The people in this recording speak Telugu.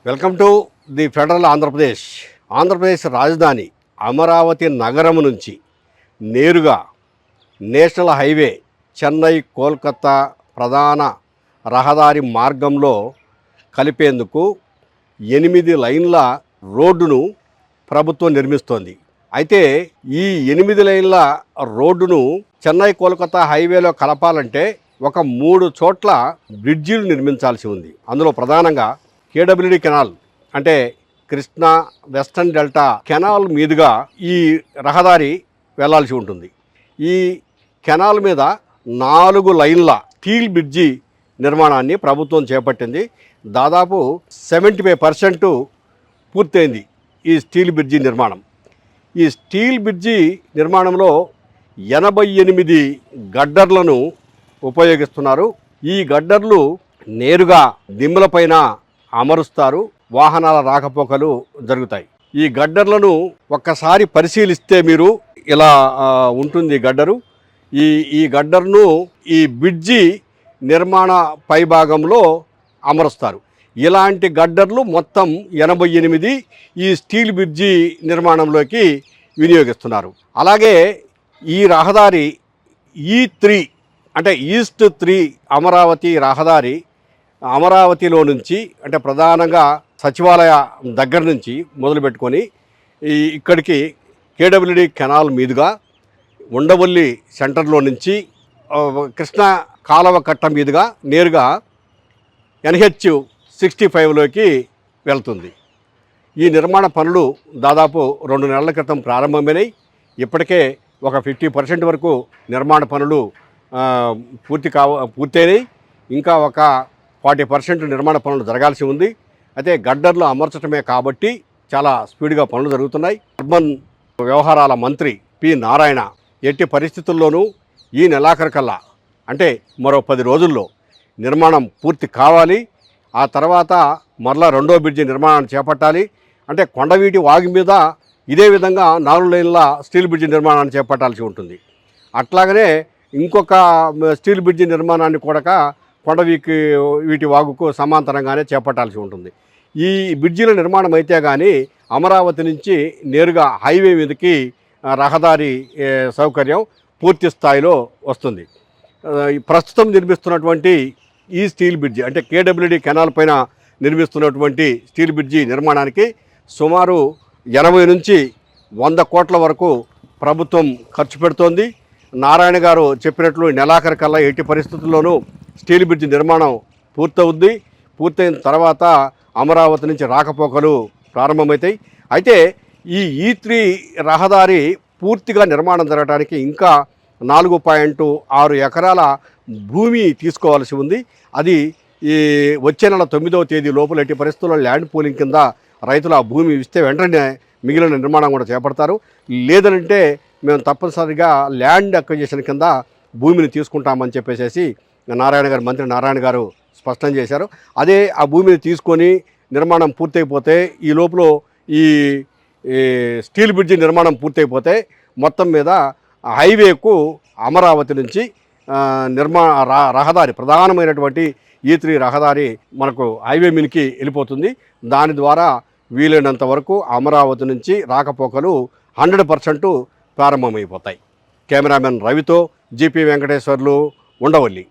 Welcome to the federal Andhra Pradesh. Andhra Pradesh రాజధాని అమరావతి నగరం నుంచి నేరుగా నేషనల్ హైవే చెన్నై కోల్కతా ప్రధాన రహదారి మార్గంలో కలిపేందుకు 8 లైన్ల రోడ్డును ప్రభుత్వం నిర్మిస్తోంది. అయితే ఈ 8 లైన్ల రోడ్డును చెన్నై కోల్కతా హైవేలో కలపాలంటే ఒక 3 చోట్ల బ్రిడ్జిలు నిర్మించాల్సి ఉంది. అందులో ప్రధానంగా కేడబ్ల్యూడి కెనాల్ అంటే కృష్ణా వెస్టర్న్ డెల్టా కెనాల్ మీదుగా ఈ రహదారి వెళ్లాల్సి ఉంటుంది. ఈ కెనాల్ మీద 4 లైన్ల స్టీల్ బ్రిడ్జి నిర్మాణాన్ని ప్రభుత్వం చేపట్టింది. దాదాపు 75% పూర్తయింది ఈ స్టీల్ బ్రిడ్జి నిర్మాణం. ఈ స్టీల్ బ్రిడ్జి నిర్మాణంలో 88 గడ్డర్లను ఉపయోగిస్తున్నారు. ఈ గడ్డర్లు నేరుగా దిమ్మలపైన అమరుస్తారు. వాహనాల రాకపోకలు జరుగుతాయి. ఈ గడ్డర్లను ఒక్కసారి పరిశీలిస్తే మీరు ఇలా ఉంటుంది గడ్డరు. ఈ గడ్డర్ను ఈ బ్రిడ్జి నిర్మాణ పైభాగంలో అమరుస్తారు. ఇలాంటి గడ్డర్లు మొత్తం 88 ఈ స్టీల్ బ్రిడ్జి నిర్మాణంలోకి వినియోగిస్తున్నారు. అలాగే ఈ రహదారి E3 అంటే ఈస్ట్ 3 అమరావతి రహదారి అమరావతిలో నుంచి అంటే ప్రధానంగా సచివాలయ దగ్గర నుంచి మొదలుపెట్టుకొని ఇక్కడికి కేడబ్ల్యూడి కెనాల్ మీదుగా ఉండవల్లి సెంటర్లో నుంచి కృష్ణా కాలువ కట్ట మీదుగా నేరుగా NH65లోకి వెళ్తుంది. ఈ నిర్మాణ పనులు దాదాపు 2 నెలల క్రితం ప్రారంభమైనాయి. ఇప్పటికే ఒక 50% వరకు నిర్మాణ పనులు పూర్తయినాయి. ఇంకా ఒక 40% నిర్మాణ పనులు జరగాల్సి ఉంది. అయితే గడ్డర్లు అమర్చడమే కాబట్టి చాలా స్పీడ్గా పనులు జరుగుతున్నాయి. అర్బన్ వ్యవహారాల మంత్రి పి నారాయణ ఎట్టి పరిస్థితుల్లోనూ ఈ నెలాఖరుకల్లా అంటే మరో 10 రోజుల్లో నిర్మాణం పూర్తి కావాలి. ఆ తర్వాత మరలా 2వ బ్రిడ్జి నిర్మాణాన్ని చేపట్టాలి. అంటే కొండవీటి వాగు మీద ఇదే విధంగా 4 లైన్ల స్టీల్ బ్రిడ్జి నిర్మాణాన్ని చేపట్టాల్సి ఉంటుంది. అట్లాగనే ఇంకొక స్టీల్ బ్రిడ్జి నిర్మాణాన్ని కూడా వీటి వాగుకు సమాంతరంగానే చేపట్టాల్సి ఉంటుంది. ఈ బ్రిడ్జిల నిర్మాణం అయితే కానీ అమరావతి నుంచి నేరుగా హైవే మీదకి రహదారి సౌకర్యం పూర్తి స్థాయిలో వస్తుంది. ప్రస్తుతం నిర్మిస్తున్నటువంటి ఈ స్టీల్ బ్రిడ్జి అంటే కేడబ్ల్యూడి కెనాల్ పైన నిర్మిస్తున్నటువంటి స్టీల్ బ్రిడ్జి నిర్మాణానికి సుమారు 80 నుంచి 100 కోట్ల వరకు ప్రభుత్వం ఖర్చు పెడుతోంది. నారాయణ గారు చెప్పినట్లు నెలాఖరికల్లా ఎట్టి పరిస్థితుల్లోనూ స్టీల్ బ్రిడ్జి నిర్మాణం పూర్తవుద్ది. పూర్తయిన తర్వాత అమరావతి నుంచి రాకపోకలు ప్రారంభమవుతాయి. అయితే ఈ E3 రహదారి పూర్తిగా నిర్మాణం జరగడానికి ఇంకా 4.6 ఎకరాల భూమి తీసుకోవాల్సి ఉంది. అది ఈ వచ్చే నెల 9వ తేదీ లోపల ఎట్టి పరిస్థితుల్లో ల్యాండ్ పూలింగ్ కింద రైతులు ఆ భూమి ఇస్తే వెంటనే మిగిలిన నిర్మాణం కూడా చేపడతారు. లేదంటే మేము తప్పనిసరిగా ల్యాండ్ అక్విజిషన్ కింద భూమిని తీసుకుంటామని చెప్పేసి మంత్రి నారాయణ గారు స్పష్టం చేశారు. అదే ఆ భూమిని తీసుకొని నిర్మాణం పూర్తయిపోతే ఈ లోపల ఈ స్టీల్ బ్రిడ్జి నిర్మాణం పూర్తయిపోతే మొత్తం మీద హైవేకు అమరావతి నుంచి రహదారి ప్రధానమైనటువంటి E3 రహదారి మనకు హైవే మీదకి వెళ్ళిపోతుంది. దాని ద్వారా వీలైనంత వరకు అమరావతి నుంచి రాకపోకలు 100% ప్రారంభమైపోతాయి. కెమెరామెన్ రవితో జీపీ వెంకటేశ్వర్లు, ఉండవల్లి.